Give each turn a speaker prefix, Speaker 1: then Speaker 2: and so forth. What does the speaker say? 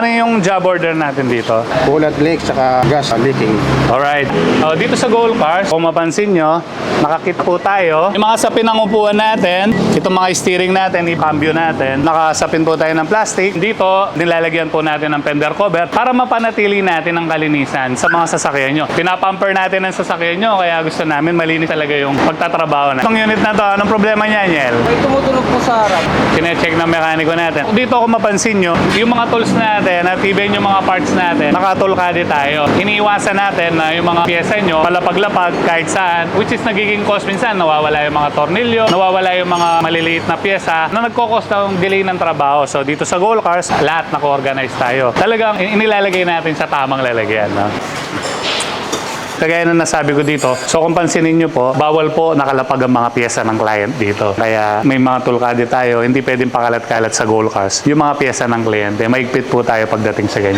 Speaker 1: Ano yung job order natin dito?
Speaker 2: Coolant leak, saka gas leaking.
Speaker 1: Alright. Dito sa Gold Cars, kung mapansin nyo, nakakit po tayo. Yung mga sapin ng upuan natin, itong mga steering natin, i-cambio natin, nakasapin po tayo ng plastic. Dito, nilalagyan po natin ng fender cover para mapanatili natin ang kalinisan sa mga sasakyan nyo. Pinapamper natin ang sasakyan nyo, kaya gusto namin malinis talaga yung pagtatrabaho na. Itong unit na to, anong problema niya, Niel?
Speaker 3: May tumutunog po sa harap.
Speaker 1: Kine-check ng mekaniko natin. Dito kung mapansin nyo, yung mga tools natin at even yung mga parts natin, nakatulkadi tayo. Iniiwasan natin na yung mga pyesa nyo, palapag-lapag kahit saan, which is nagiging cause minsan, nawawala yung mga tornilyo, nawawala yung mga maliliit na pyesa na nagkukos ng delay ng trabaho. So dito sa Gold Cars, lahat naka-organize tayo. Talagang inilalagay natin sa tamang lalagyan. No? Kagaya na nasabi ko dito, so kung pansinin nyo po, bawal po nakalapag ang mga pyesa ng client dito. Kaya may mga tulkadi tayo, hindi pwedeng pakalat-kalat sa Gold Cars. Yung mga pyesa ng kliyente, maigpit po tayo pagdating sa ganyan.